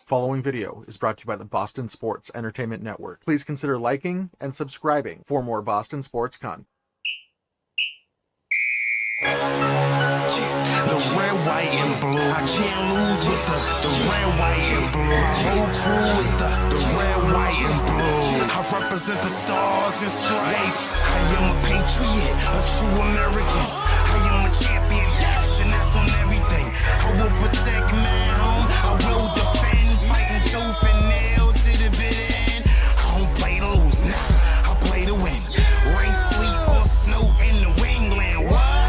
Following video is brought to you by the Boston Sports Entertainment Network. Please consider liking and subscribing for more Boston sports content. The red, white, and blue. I can't lose with the red, white, and blue. My whole crew is the red, white, and blue. I represent the stars and stripes. I am a patriot, a true American. I am a champion, yes, and that's on everything. I will protect my home. I will defend, fighting tooth and nail to the bitter end. I don't play to lose, nah, I play to win. Rain, sleet, or snow in the wingland. What?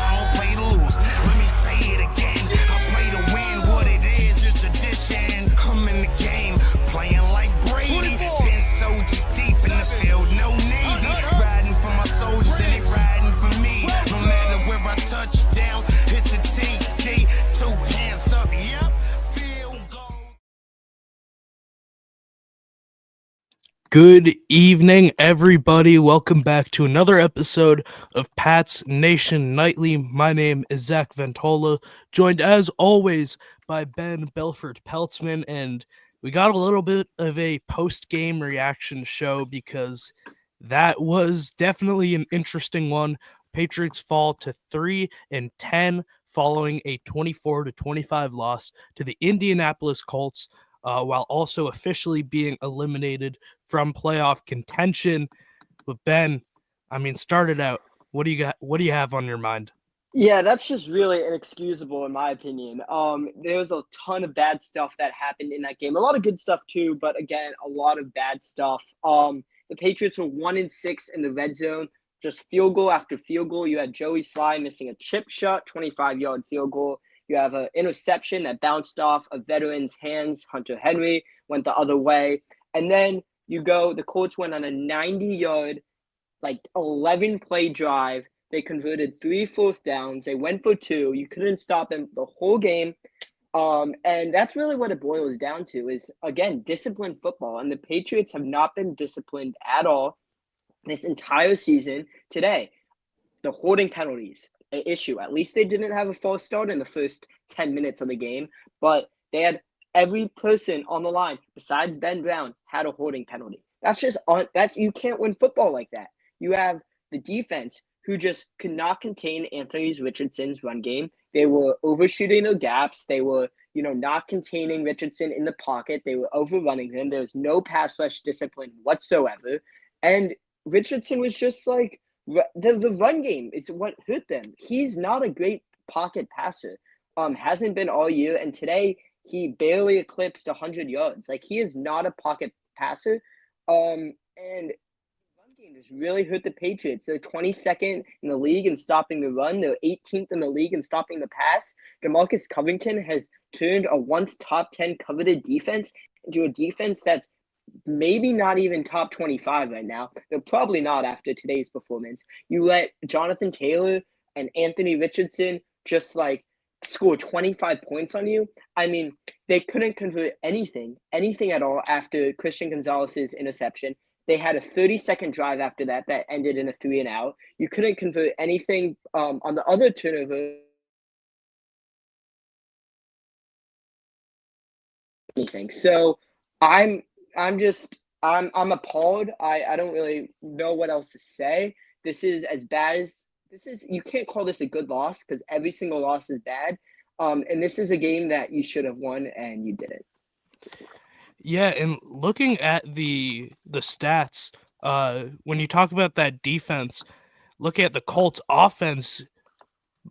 Let me say it again. I play to win. What it is tradition. I'm in the game, playing like Brady. 10 soldiers deep in the field, no Navy. Riding for my soldiers and they riding for me. No matter where I touch down, it's a TD. 2 hands up, yep. Field goal. Good evening, everybody. Welcome back to another episode of Pats Nation Nightly. My name is Zach Ventola, joined as always by Ben Belfort Peltzman, and we got a little bit of a post-game reaction show because that was definitely an interesting one. Patriots fall to 3-10 following a 24-25 loss to the Indianapolis Colts, while also officially being eliminated from playoff contention. But Ben, I mean, start it out. What do you got? What do you have on your mind? Yeah, that's just really inexcusable in my opinion. There was a ton of bad stuff that happened in that game. A lot of good stuff too, but again, a lot of bad stuff. The Patriots were 1-6 in the red zone, just field goal after field goal. You had Joey Sly missing a chip shot, 25-yard field goal. You have an interception that bounced off a veteran's hands. Hunter Henry went the other way. And then the Colts went on a 90-yard, 11-play drive. They converted 3 fourth downs. They went for 2. You couldn't stop them the whole game. And that's really what it boils down to is, again, disciplined football. And the Patriots have not been disciplined at all this entire season. Today, the holding penalties, an issue. At least they didn't have a false start in the first 10 minutes of the game, but they had every person on the line besides Ben Brown had a holding penalty. You can't win football like that. You have the defense who just could not contain Anthony Richardson's run game. They were overshooting their gaps. They were, not containing Richardson in the pocket. They were overrunning him. There was no pass rush discipline whatsoever. And Richardson was just like, the run game is what hurt them. He's not a great pocket passer. Hasn't been all year. And today he barely eclipsed 100 yards. He is not a pocket passer. And the run game has really hurt the Patriots. They're 22nd in the league in stopping the run. They're 18th in the league in stopping the pass. DeMarcus Covington has turned a once top 10 coveted defense into a defense that's maybe not even top 25 right now. They're probably not after today's performance. You let Jonathan Taylor and Anthony Richardson just score 25 points on you. I mean, they couldn't convert anything at all after Christian Gonzalez's interception. They had a 30-second drive after that ended in a 3-and-out. You couldn't convert anything on the other turnover. Anything. So I'm appalled. I don't really know what else to say. This is as bad as you can't call this a good loss because every single loss is bad. And this is a game that you should have won and you didn't. Yeah, and looking at the stats, when you talk about that defense, look at the Colts offense,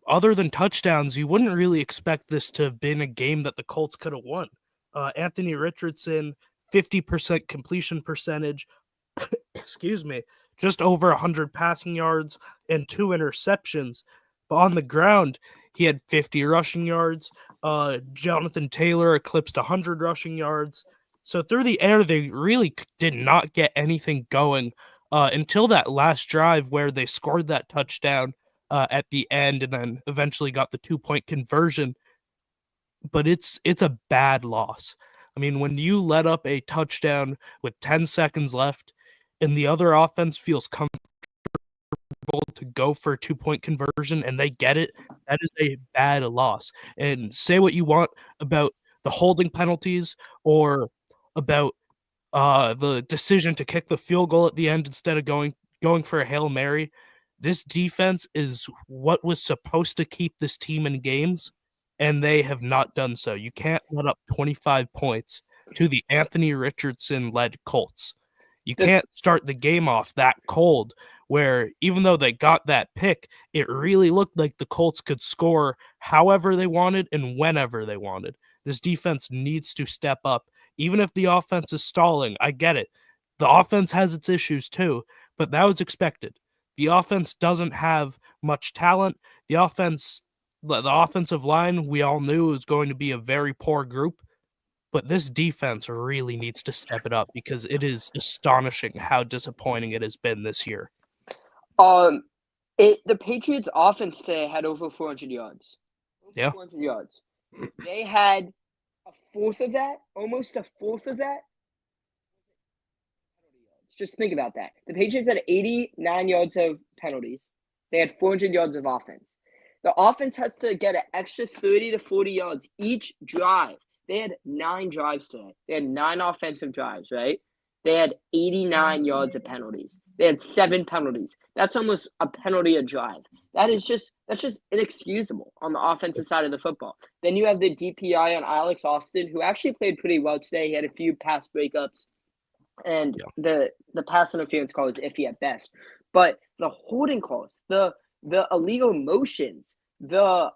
other than touchdowns, you wouldn't really expect this to have been a game that the Colts could have won. Anthony Richardson, 50% completion percentage, excuse me, just over 100 passing yards and 2 interceptions. But on the ground, he had 50 rushing yards. Jonathan Taylor eclipsed 100 rushing yards. So through the air, they really did not get anything going until that last drive where they scored that touchdown at the end and then eventually got the 2-point conversion. But it's a bad loss. I mean, when you let up a touchdown with 10 seconds left and the other offense feels comfortable to go for a 2-point conversion and they get it, that is a bad loss. And say what you want about the holding penalties or about the decision to kick the field goal at the end instead of going for a Hail Mary. This defense is what was supposed to keep this team in games, and they have not done so. You can't let up 25 points to the Anthony Richardson-led Colts. You can't start the game off that cold, where even though they got that pick, it really looked like the Colts could score however they wanted and whenever they wanted. This defense needs to step up. Even if the offense is stalling, I get it. The offense has its issues too, but that was expected. The offense doesn't have much talent. The offensive line, we all knew was going to be a very poor group, but this defense really needs to step it up because it is astonishing how disappointing it has been this year. The Patriots offense today had over 400 yards. Yeah. 400 yards. They had almost a fourth of that. Just think about that. The Patriots had 89 yards of penalties. They had 400 yards of offense. The offense has to get an extra 30 to 40 yards each drive. They had 9 drives today. They had 9 offensive drives, right? They had 89 yards of penalties. They had 7 penalties. That's almost a penalty a drive. That's just inexcusable on the offensive side of the football. Then you have the DPI on Alex Austin, who actually played pretty well today. He had a few pass breakups, and the pass interference call was iffy at best. But the holding calls, the illegal motions, the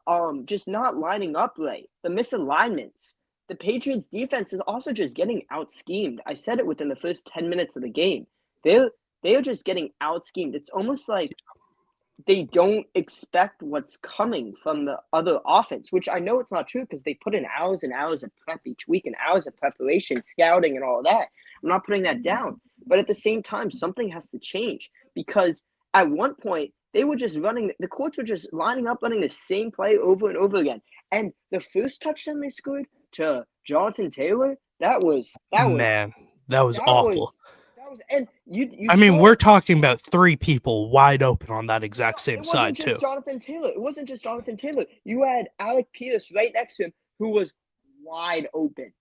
just not lining up right, the misalignments. The Patriots defense is also just getting out-schemed. I said it within the first 10 minutes of the game. They are just getting out-schemed. It's almost like they don't expect what's coming from the other offense, which I know it's not true because they put in hours and hours of prep each week and hours of preparation, scouting, and all of that. I'm not putting that down. But at the same time, something has to change because at one point, they were just running – the Colts were just lining up, running the same play over and over again. And the first touchdown they scored – to Jonathan Taylor, that was awful. And we're talking about 3 people wide open on that exact same side too. Jonathan Taylor. It wasn't just Jonathan Taylor. You had Alec Pierce right next to him, who was wide open.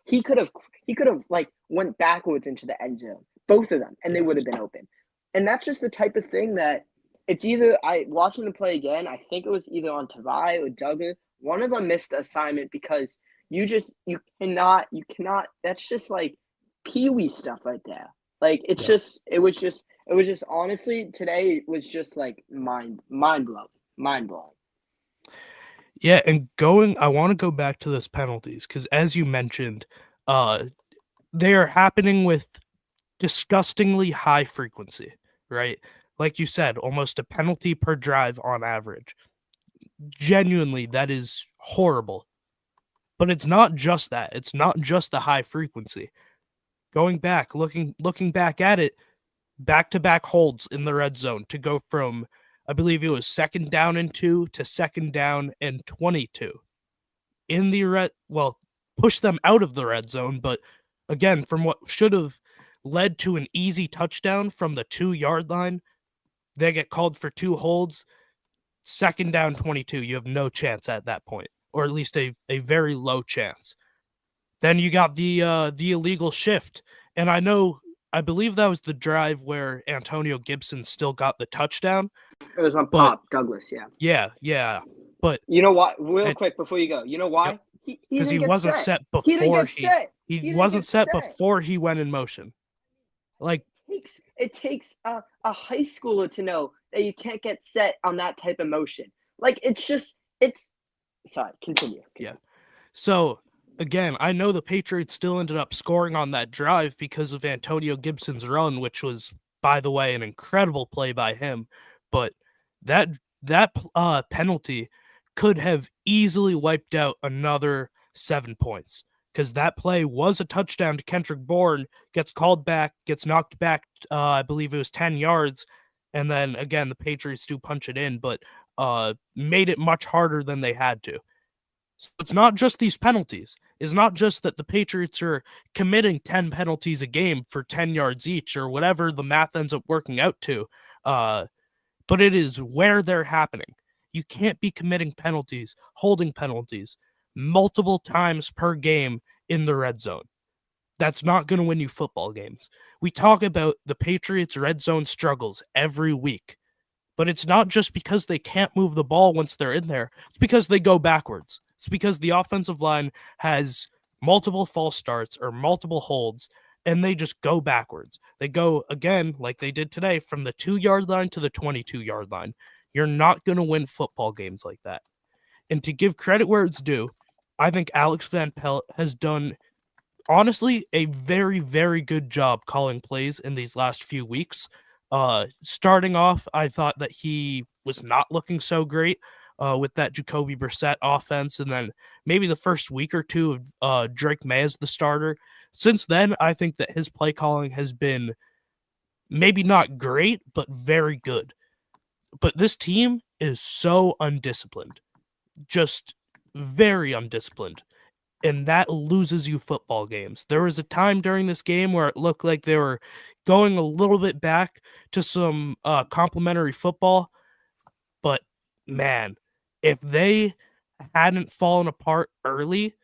He could have like went backwards into the end zone, both of them, and they would have been open. And that's just the type of thing that it's either watching them play again. I think it was either on Tavai or Duggar. One of them missed the assignment because you cannot. That's just like peewee stuff right there. Like it was just honestly today was just like mind blowing. Yeah, and I want to go back to those penalties because as you mentioned, they are happening with disgustingly high frequency, right? Like you said, almost a penalty per drive on average. Genuinely, that is horrible. But it's not just that. It's not just the high frequency. Going back, looking back at it, back-to-back holds in the red zone to go from, I believe it was 2nd down and 2 to 2nd down and 22. In the push them out of the red zone, but again, from what should have led to an easy touchdown from the 2-yard line, they get called for 2 holds. 2nd down 22, you have no chance at that point, or at least a very low chance. Then you got the illegal shift, and I believe that was the drive where Antonio Gibson still got the touchdown. It was on Pop Douglas, yeah. Yeah, but you know what? Real quick before you go, you know why? Because he wasn't set before he wasn't set before he went in motion. Like it takes a high schooler to know that you can't get set on that type of motion. Like sorry, continue. Yeah. So again, I know the Patriots still ended up scoring on that drive because of Antonio Gibson's run, which was, by the way, an incredible play by him. But that penalty could have easily wiped out another 7 points. Because that play was a touchdown to Kendrick Bourne, gets called back, gets knocked back, I believe it was 10 yards, and then, again, the Patriots do punch it in, but made it much harder than they had to. So it's not just these penalties. It's not just that the Patriots are committing 10 penalties a game for 10 yards each, or whatever the math ends up working out to, but it is where they're happening. You can't be committing penalties, holding penalties, multiple times per game in the red zone. That's not going to win you football games. We talk about the Patriots' red zone struggles every week, but it's not just because they can't move the ball once they're in there. It's because they go backwards. It's because the offensive line has multiple false starts or multiple holds, and they just go backwards. They go, again, like they did today, from the 2-yard line to the 22-yard line. You're not going to win football games like that. And to give credit where it's due, I think Alex Van Pelt has done, honestly, a very, very good job calling plays in these last few weeks. Starting off, I thought that he was not looking so great with that Jacoby Brissett offense, and then maybe the first week or two of Drake May as the starter. Since then, I think that his play calling has been maybe not great, but very good. But this team is so undisciplined, just very undisciplined, and that loses you football games. There was a time during this game where it looked like they were going a little bit back to some complimentary football, but man, if they hadn't fallen apart early,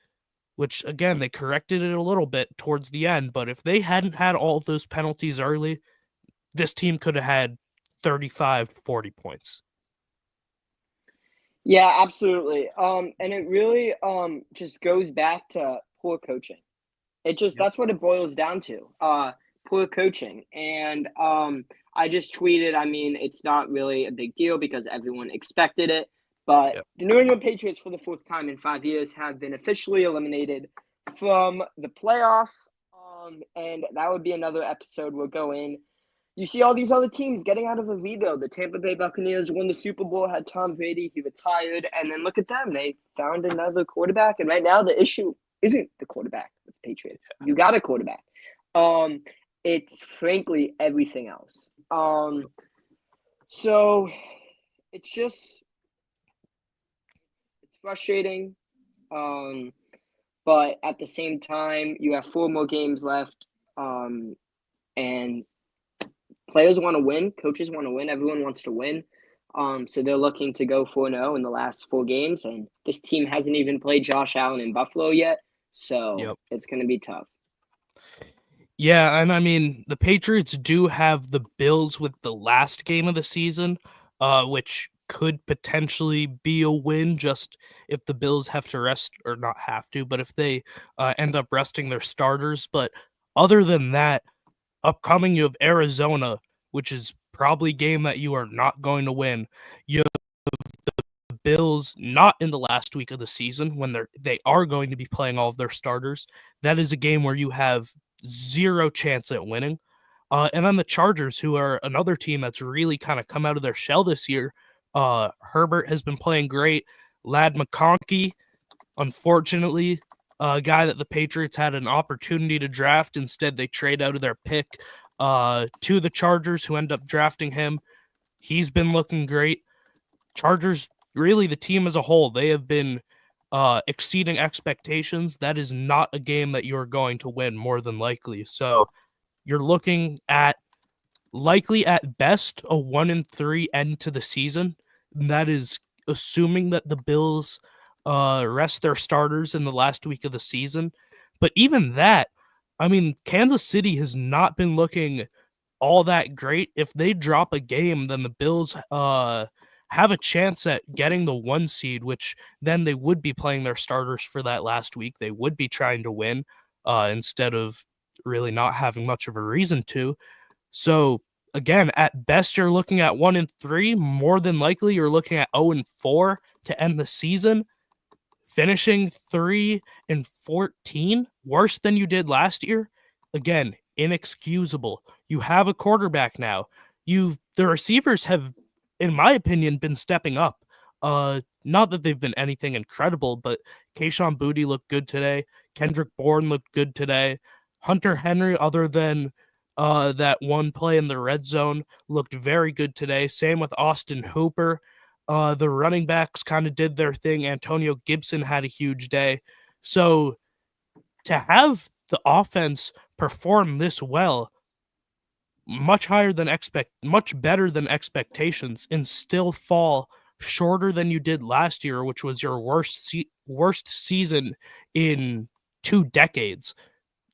which again, they corrected it a little bit towards the end, but if they hadn't had all of those penalties early, this team could have had 35, 40 points. Yeah, absolutely. And it really just goes back to poor coaching. That's what it boils down to. Poor coaching. And I just tweeted, I mean, it's not really a big deal because everyone expected it. But the New England Patriots, for the 4th time in 5 years, have been officially eliminated from the playoffs. And that would be another episode we'll go in. You see all these other teams getting out of a rebuild. The Tampa Bay Buccaneers won the Super Bowl, had Tom Brady, he retired, and then look at them. They found another quarterback, and right now the issue isn't the quarterback with the Patriots. You got a quarterback. It's frankly everything else. So it's frustrating. But at the same time, you have 4 more games left, and players want to win, coaches want to win, everyone wants to win. So they're looking to go 4-0 in the last 4 games, and this team hasn't even played Josh Allen in Buffalo yet, so It's going to be tough. Yeah, and I mean, the Patriots do have the Bills with the last game of the season, which could potentially be a win just if the Bills have to rest, or not have to, but if they end up resting their starters. But other than that, upcoming, you have Arizona, which is probably a game that you are not going to win. You have the Bills not in the last week of the season when they are going to be playing all of their starters. That is a game where you have zero chance at winning. And then the Chargers, who are another team that's really kind of come out of their shell this year. Herbert has been playing great. Ladd McConkey, unfortunately, a guy that the Patriots had an opportunity to draft. Instead, they trade out of their pick to the Chargers, who end up drafting him. He's been looking great. Chargers, really the team as a whole, they have been exceeding expectations. That is not a game that you're going to win, more than likely. So you're looking at, likely at best, a 1-3 end to the season. That is assuming that the Bills rest their starters in the last week of the season. But even that, I mean, Kansas City has not been looking all that great. If they drop a game, then the Bills have a chance at getting the 1 seed, which then they would be playing their starters for that last week. They would be trying to win instead of really not having much of a reason to. So again, at best, you're looking at 1-3. More than likely, you're looking at 0-4 to end the season, finishing 3-14, worse than you did last year. Again, inexcusable. You have a quarterback now. The receivers have, in my opinion, been stepping up. Not that they've been anything incredible, but Kayshon Boutte looked good today. Kendrick Bourne looked good today. Hunter Henry, other than that one play in the red zone, looked very good today. Same with Austin Hooper. The running backs kind of did their thing. Antonio Gibson had a huge day. So to have the offense perform this well, much better than expectations, and still fall shorter than you did last year, which was your worst season in 2 decades.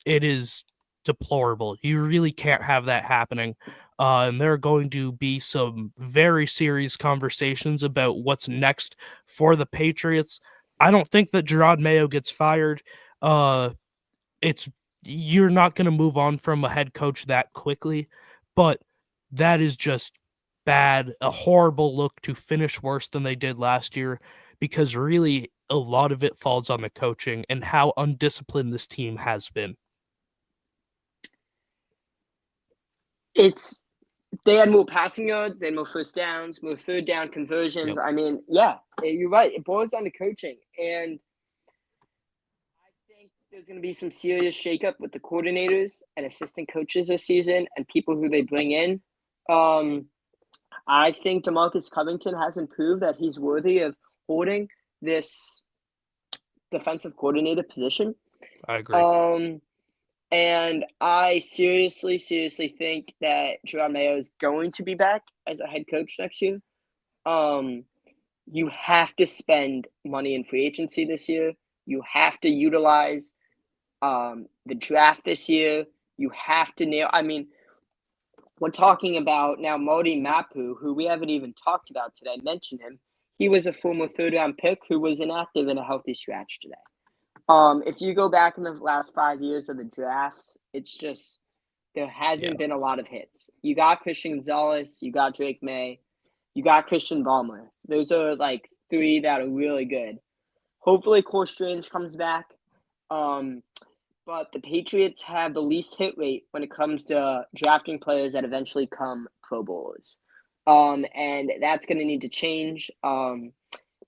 It is deplorable. You really can't have that happening. And there are going to be some very serious conversations about what's next for the Patriots. I don't think that Gerard Mayo gets fired. It's You're not going to move on from a head coach that quickly, but that is just bad, a horrible look to finish worse than they did last year, because really a lot of it falls on the coaching and how undisciplined this team has been. They had more passing yards, they had more first downs, more third down conversions. Yep. I mean, yeah, you're right. It boils down to coaching. And I think there's going to be some serious shakeup with the coordinators and assistant coaches this season and people who they bring in. I think DeMarcus Covington hasn't proved that he's worthy of holding this defensive coordinator position. I agree. And I seriously think that Gerard Mayo is going to be back as a head coach next year. You have to spend money in free agency this year. You have to utilize the draft this year. You have to nail. I mean, we're talking about now Modi Mapu, who we haven't even talked about today. I mentioned him. He was a former third-round pick who was inactive in a healthy scratch today. If you go back in the last 5 years of the drafts, it's just there hasn't been a lot of hits. You got Christian Gonzalez, you got Drake May, you got Christian Ballmer. Those are like 3 that are really good. Hopefully Cole Strange comes back. But the Patriots have the least hit rate when it comes to drafting players that eventually come Pro Bowlers. And that's going to need to change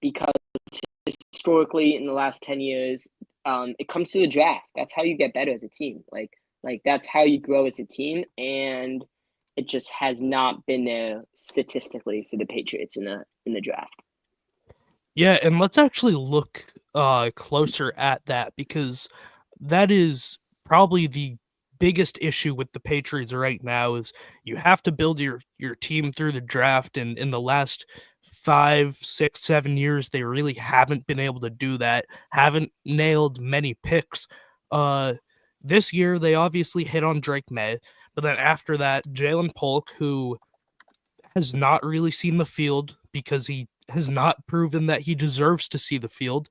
because historically in the last 10 years, it comes to the draft. That's how you get better as a team. Like that's how you grow as a team. And it just has not been there statistically for the Patriots in the draft. Yeah, and let's actually look closer at that, because that is probably the biggest issue with the Patriots right now. Is you have to build your team through the draft, and in the last 5, 6, 7 years, they really haven't been able to do that, haven't nailed many picks. This year, they obviously hit on Drake May, but then after that, Jalen Polk, who has not really seen the field because he has not proven that he deserves to see the field.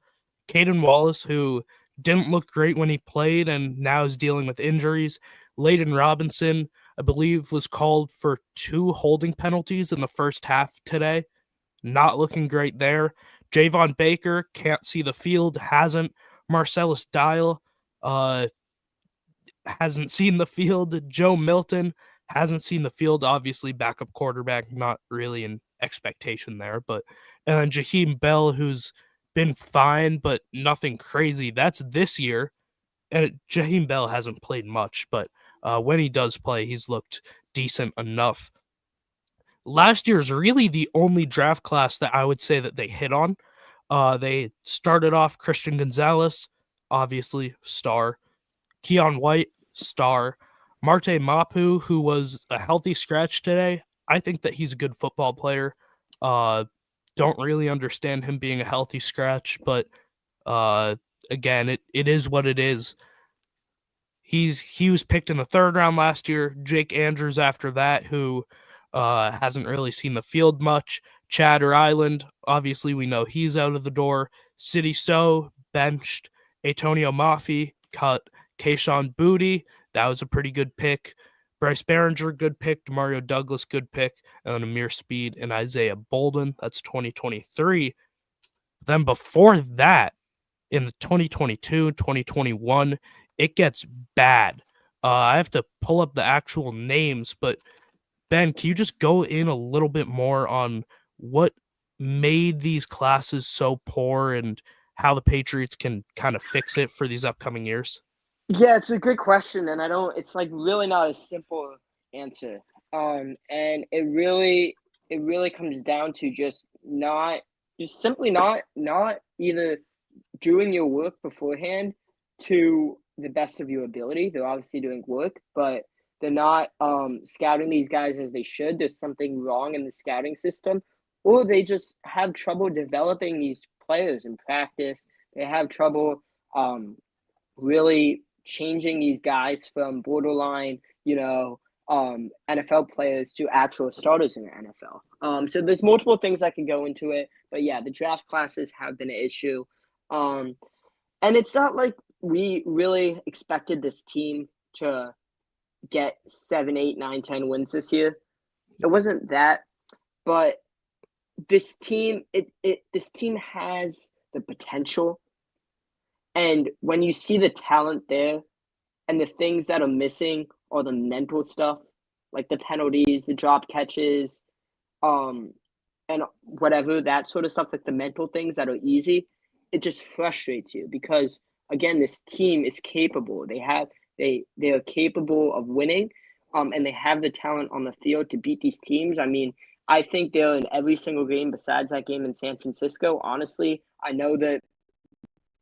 Caden Wallace, who didn't look great when he played and now is dealing with injuries. Layden Robinson, I believe, was called for 2 holding penalties in the first half today. Not looking great there. Javon Baker can't see the field, hasn't. Marcellus Dial hasn't seen the field. Joe Milton hasn't seen the field. Obviously, backup quarterback, not really an expectation there. But and then Jaheim Bell, who's been fine, but nothing crazy. That's this year. And Jaheim Bell hasn't played much, but when he does play, he's looked decent enough. Last year's really the only draft class that I would say that they hit on. They started off Christian Gonzalez, obviously, star. Keon White, star. Marte Mapu, who was a healthy scratch today. I think that he's a good football player. Don't really understand him being a healthy scratch, but again, it is what it is. He was picked in the 3rd round last year. Jake Andrews after that, who hasn't really seen the field much. Chatter Island, obviously we know he's out of the door. City So, benched. Antonio Mafi, cut. Kayshawn Booty, that was a pretty good pick. Bryce Behringer, good pick. Demario Douglas, good pick. And then Amir Speed and Isaiah Bolden. That's 2023. Then before that, in the 2022, 2021, it gets bad. I have to pull up the actual names, but Ben, can you just go in a little bit more on what made these classes so poor and how the Patriots can kind of fix it for these upcoming years? Yeah, it's a good question, and it's like really not a simple answer. And it really comes down to just simply not either doing your work beforehand to the best of your ability. They're obviously doing work, but they're not scouting these guys as they should. There's something wrong in the scouting system, or they just have trouble developing these players in practice. They have trouble really changing these guys from borderline, NFL players to actual starters in the NFL. So there's multiple things that can go into it, but yeah, the draft classes have been an issue, and it's not like we really expected this team to get 7, 8, 9, 10 wins this year. It wasn't that, but this team has the potential, and when you see the talent there and the things that are missing are the mental stuff, like the penalties, the drop catches, and whatever, that sort of stuff, like the mental things that are easy, it just frustrates you because again, this team is capable. They are capable of winning, and they have the talent on the field to beat these teams. I mean, I think they're in every single game besides that game in San Francisco. Honestly, I know that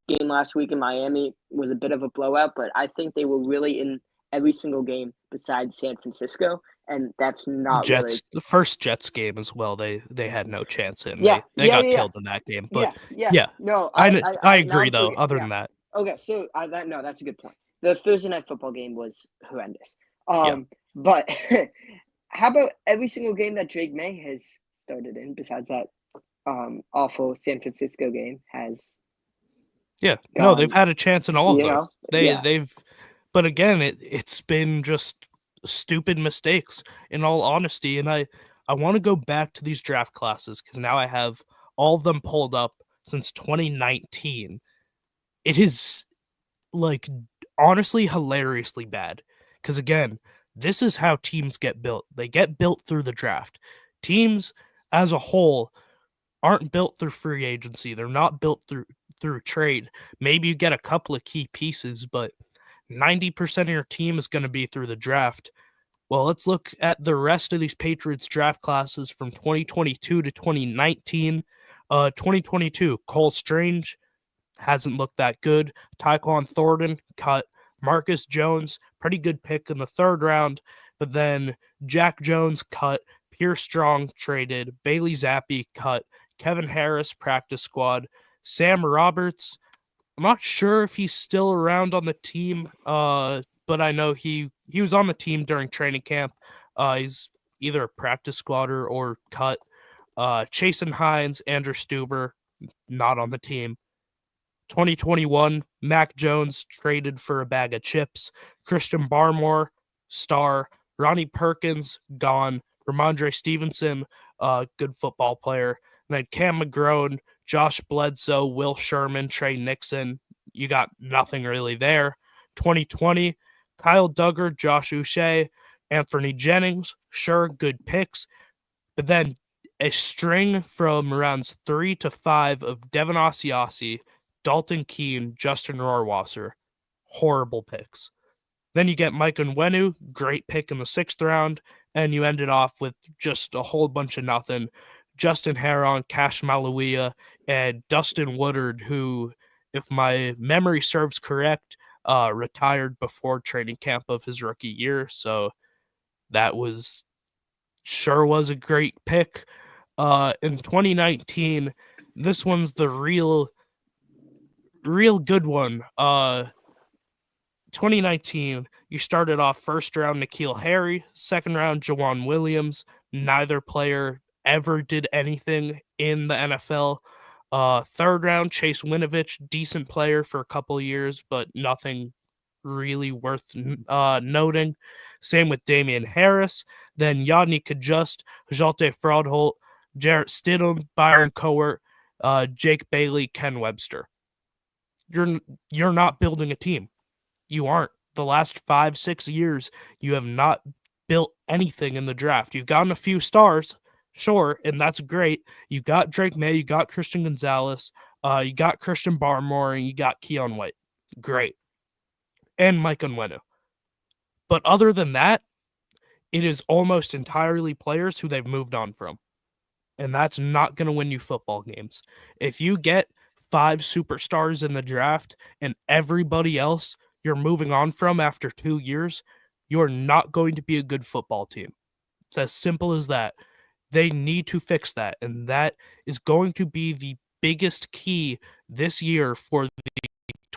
game last week in Miami was a bit of a blowout, but I think they were really in every single game besides San Francisco, and that's not Jets, really. the first Jets game as well. They had no chance in. Yeah, they got yeah. killed in that game. But yeah. No, I agree though. forget, Other yeah. than that, Okay, so that's a good point. The Thursday night football game was horrendous. But how about every single game that Drake May has started in, besides that awful San Francisco game, has no, they've had a chance in all of you those. know? They've, but again, it's been just stupid mistakes. In all honesty, and I want to go back to these draft classes because now I have all of them pulled up since 2019. It is like honestly hilariously bad because again, this is how teams get built. They get built through the draft. Teams as a whole aren't built through free agency. They're not built through trade. Maybe you get a couple of key pieces, but 90% of your team is going to be through the draft. Well, let's look at the rest of these Patriots draft classes from 2022 to 2019. 2022, Cole Strange hasn't looked that good. Tyquan Thornton cut. Marcus Jones, pretty good pick in the 3rd round, but then Jack Jones cut. Pierce Strong traded. Bailey Zappi cut. Kevin Harris practice squad. Sam Roberts, I'm not sure if he's still around on the team, but I know he was on the team during training camp. He's either a practice squatter or cut. Chasen Hines, Andrew Stuber, not on the team. 2021, Mac Jones traded for a bag of chips. Christian Barmore, star. Ronnie Perkins, gone. Ramondre Stevenson, good football player. And then Cam McGrone, Josh Bledsoe, Will Sherman, Trey Nixon. You got nothing really there. 2020, Kyle Duggar, Josh Uche, Anthony Jennings. Sure, good picks. But then a string from rounds 3 to 5 of Devin Asiasi, Dalton Keene, Justin Rohrwasser. Horrible picks. Then you get Mike Onwenu, great pick in the 6th round, and you ended off with just a whole bunch of nothing. Justin Heron, Cash Maluia, and Dustin Woodard, who, if my memory serves correct, retired before training camp of his rookie year. So that was a great pick. In 2019, this one's the real good one. 2019, you started off 1st round N'Keal Harry, 2nd round Jawan Williams. Neither player ever did anything in the NFL. 3rd round Chase Winovich, decent player for a couple of years, but nothing really worth noting. Same with Damian Harris. Then Yodny Kajust, Jalte Fraudholt, Jarrett Stidham, Byron Cowart, Jake Bailey, Ken Webster. You're not building a team. You aren't. The last 5-6 years, you have not built anything in the draft. You've gotten a few stars, sure, and that's great. You got Drake May, you got Christian Gonzalez, you got Christian Barmore, and you got Keon White. Great. And Mike Onwenu. But other than that, it is almost entirely players who they've moved on from. And that's not going to win you football games. If you get 5 superstars in the draft and everybody else you're moving on from after 2 years, you're not going to be a good football team. It's as simple as that. They need to fix that, and that is going to be the biggest key this year for the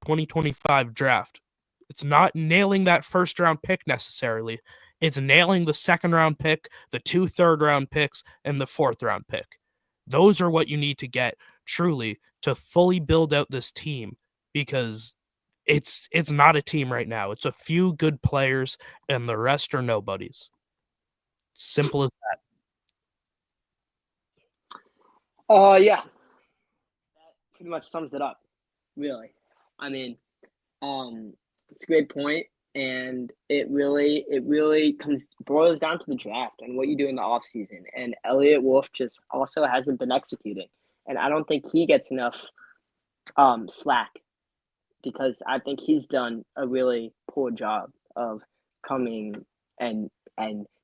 2025 draft. It's not nailing that first round pick necessarily. It's nailing the second round pick, the 2 third-round picks, and the fourth round pick. Those are what you need to get truly to fully build out this team, because it's not a team right now. It's a few good players and the rest are nobodies. Simple as that. Yeah. That pretty much sums it up, really. I mean, it's a great point, and it really boils down to the draft and what you do in the offseason. And Elliot Wolf just also hasn't been executing. And I don't think he gets enough slack, because I think he's done a really poor job of coming and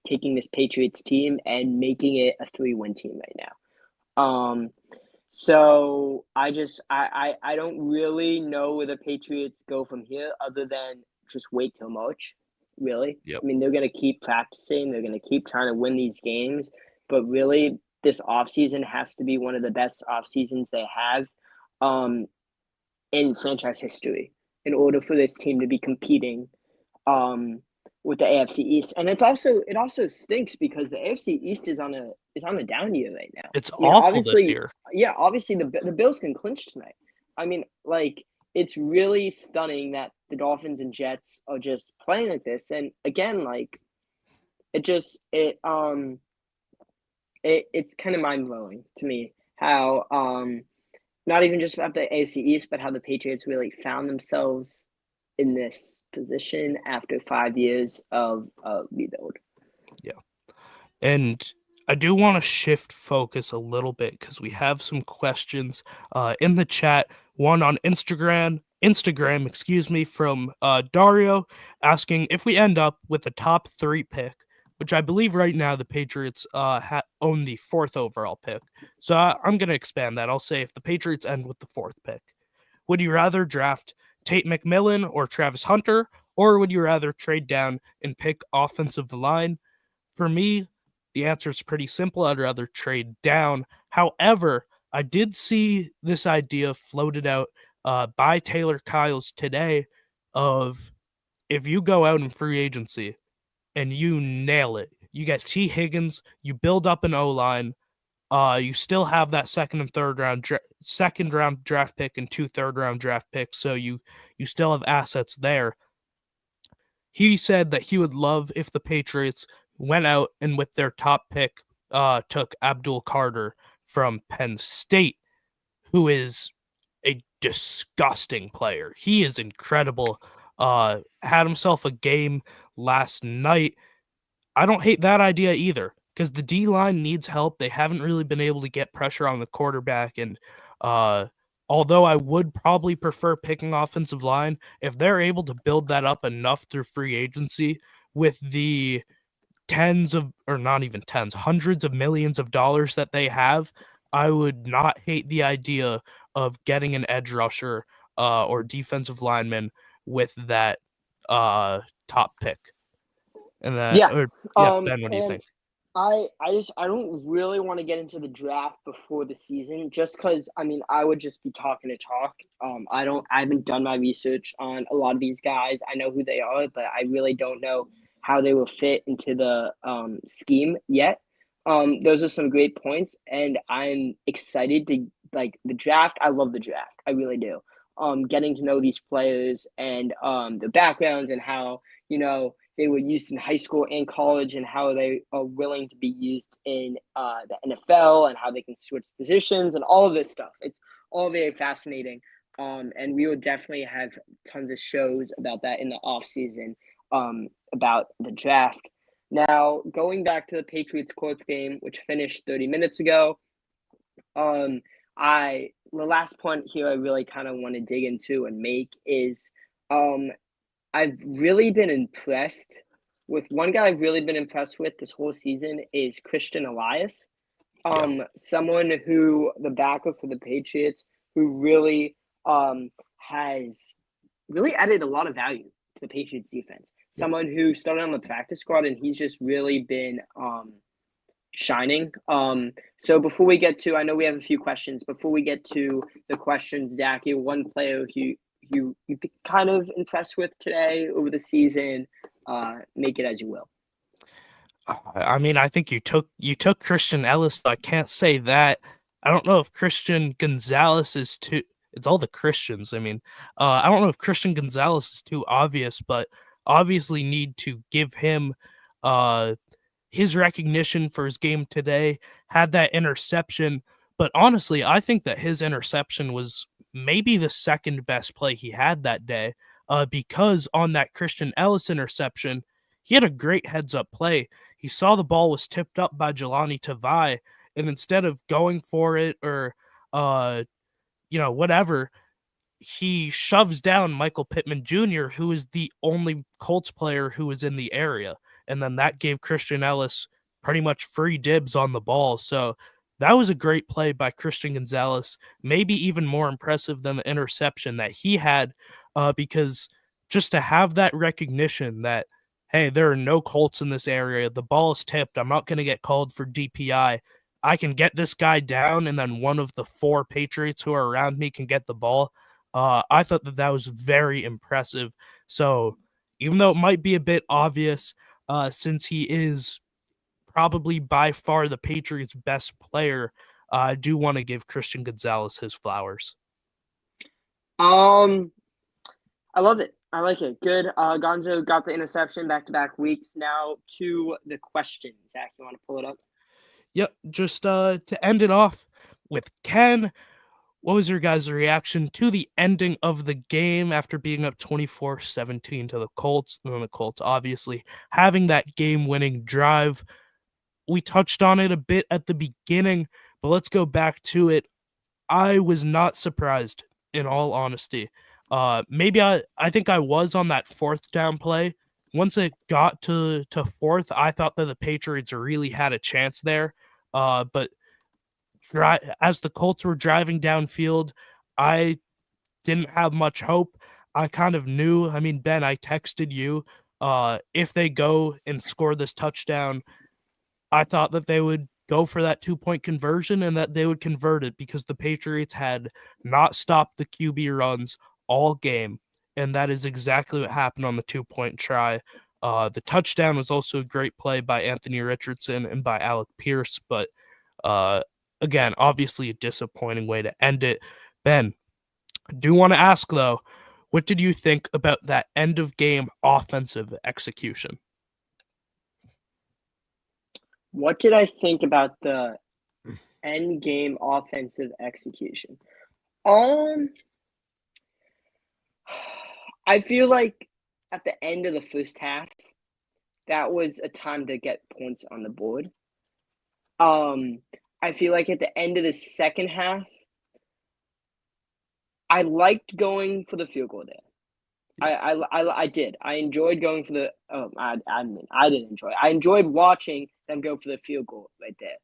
taking this Patriots team and making it a 3-win team right now. So I don't really know where the Patriots go from here, other than just wait till March, really. Yep. I mean, they're gonna keep practicing, they're gonna keep trying to win these games, but really this offseason has to be one of the best off seasons they have in franchise history, in order for this team to be competing with the AFC East. And it also stinks because the AFC East is on a down year right now. It's I mean, awful this obviously, year. yeah, obviously the Bills can clinch tonight. I mean, like, it's really stunning that the Dolphins and Jets are just playing like this. And again, like, it's kind of mind blowing to me how not even just about the AFC East, but how the Patriots really found themselves in this position after 5 years of rebuild. Yeah. And I do want to shift focus a little bit because we have some questions in the chat. One on Instagram, from Dario, asking if we end up with the top 3 pick, which I believe right now the Patriots own the 4th overall pick. So I'm going to expand that. I'll say if the Patriots end with the 4th pick, would you rather draft Tate McMillan or Travis Hunter, or would you rather trade down and pick offensive line? For me, the answer is pretty simple. I'd rather trade down. However, I did see this idea floated out by Taylor Kyles today of, if you go out in free agency and you nail it, you get T. Higgins, you build up an O-line, you still have that second round draft pick and 2 third-round draft picks, so you still have assets there. He said that he would love if the Patriots went out and with their top pick took Abdul Carter from Penn State, who is a disgusting player. He is incredible. Had himself a game last night. I don't hate that idea either, because the D-line needs help. They haven't really been able to get pressure on the quarterback, and although I would probably prefer picking offensive line, if they're able to build that up enough through free agency with the hundreds of millions of dollars that they have, I would not hate the idea of getting an edge rusher or defensive lineman with that top pick. And that, Ben, what do you think? I don't really want to get into the draft before the season, just because, I mean, I would just be talking to talk. I haven't done my research on a lot of these guys. I know who they are, but I really don't know how they will fit into the scheme yet. Those are some great points, and I'm excited to, like, the draft. I love the draft. I really do. Getting to know these players and their backgrounds and how, they were used in high school and college, and how they are willing to be used in the NFL, and how they can switch positions and all of this stuff. It's all very fascinating. And we will definitely have tons of shows about that in the off season, about the draft. Now, going back to the Patriots-Colts game, which finished 30 minutes ago, the last point here I really kind of want to dig into and make is, I've really been impressed with one guy. I've really been impressed with this whole season is Christian Elias. Someone who, the backup for the Patriots, who really has really added a lot of value to the Patriots defense. Someone who started on the practice squad, and he's just really been shining. So before we get to, I know we have a few questions. Before we get to the questions, Zach, you one player who you've been kind of impressed with today over the season. Make it as you will. I mean, I think you took Christian Ellis, so I can't say that. I don't know if Christian Gonzalez is too. It's all the Christians. I mean, I don't know if Christian Gonzalez is too obvious, but obviously need to give him his recognition for his game today. Had that interception, but honestly, I think that his interception was maybe the second best play he had that day. Because on that Christian Ellis interception, he had a great heads up play. He saw the ball was tipped up by Jelani Tavai, and instead of going for it or whatever, he shoves down Michael Pittman Jr., who is the only Colts player who was in the area. And then that gave Christian Ellis pretty much free dibs on the ball. So that was a great play by Christian Gonzalez, maybe even more impressive than the interception that he had, because just to have that recognition that, hey, there are no Colts in this area, the ball is tipped, I'm not going to get called for DPI, I can get this guy down, and then one of the 4 Patriots who are around me can get the ball. I thought that was very impressive. So even though it might be a bit obvious, since he is probably by far the Patriots' best player, I do want to give Christian Gonzalez his flowers. I love it. I like it. Good. Gonzo got the interception back-to-back weeks. Now to the questions. Zach, you want to pull it up? Yep. Just to end it off with Ken, what was your guys' reaction to the ending of the game after being up 24-17 to the Colts? And then the Colts obviously having that game-winning drive. We touched on it a bit at the beginning, but let's go back to it. I was not surprised, in all honesty. Maybe I think I was on that 4th down play. Once it got to 4th, I thought that the Patriots really had a chance there. But as the Colts were driving downfield, I didn't have much hope. I kind of knew. I mean, Ben, I texted you. If they go and score this touchdown, I thought that they would go for that 2-point conversion and that they would convert it because the Patriots had not stopped the QB runs all game, and that is exactly what happened on the 2-point try. The touchdown was also a great play by Anthony Richardson and by Alec Pierce, but again, obviously a disappointing way to end it. Ben, I do want to ask, though, what did you think about that end-of-game offensive execution? What did I think about the end-game offensive execution? I feel like at the end of the first half, that was a time to get points on the board. I feel like at the end of the second half, I liked going for the field goal there. I did. I enjoyed going for the. I didn't enjoy it. I enjoyed watching them go for the field goal right there.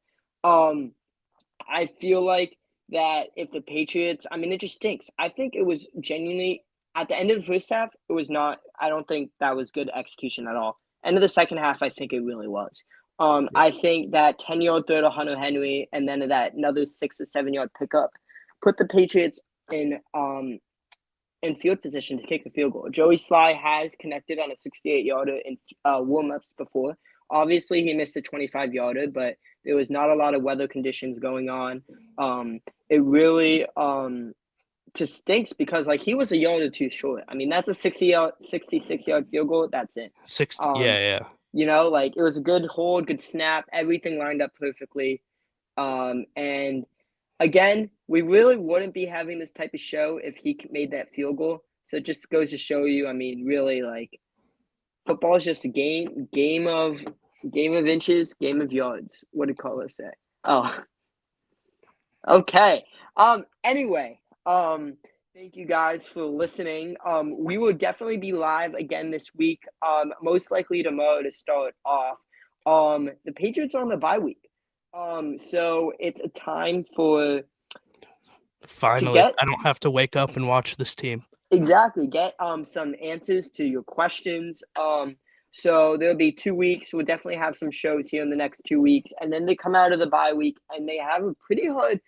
I feel like that if the Patriots, I mean, it just stinks. I think it was genuinely at the end of the first half. It was not. I don't think that was good execution at all. End of the second half, I think it really was. I think that 10-yard throw to Hunter Henry and then that another 6 or 7 yard pickup put the Patriots in field position to kick the field goal. Joey Sly has connected on a 68-yarder in warm-ups before. Obviously, he missed a 25-yarder, but there was not a lot of weather conditions going on. It really just stinks because he was a yard or two short. I mean, that's a 66-yard field goal. That's it. 60. Yeah. It was a good hold, good snap. Everything lined up perfectly. And again, we really wouldn't be having this type of show if he made that field goal. So it just goes to show you, I mean, really, football is just a game of inches, game of yards. What did Carlos say? Oh, okay. Anyway, thank you guys for listening. We will definitely be live again this week. Most likely tomorrow to start off. The Patriots are on the bye week. So it's a time for finally I don't have to wake up and watch this team. Exactly. Get some answers to your questions. So there'll be 2 weeks. We'll definitely have some shows here in the next 2 weeks, and then they come out of the bye week, and they have a pretty hard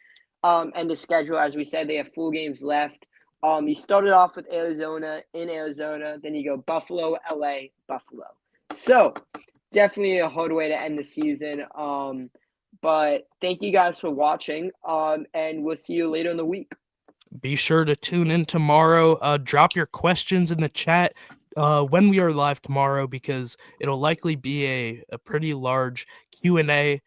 end of schedule. As we said, they have 4 games left. You started off with Arizona, then you go Buffalo, LA, Buffalo. So definitely a hard way to end the season. But thank you guys for watching, and we'll see you later in the week. Be sure to tune in tomorrow. Drop your questions in the chat when we are live tomorrow, because it'll likely be a pretty large Q&A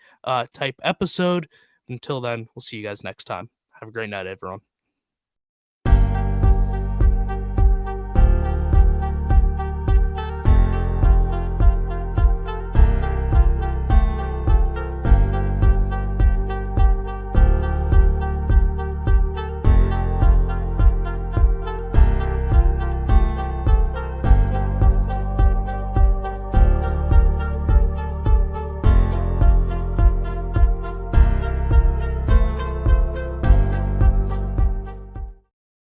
type episode. Until then, we'll see you guys next time. Have a great night, everyone.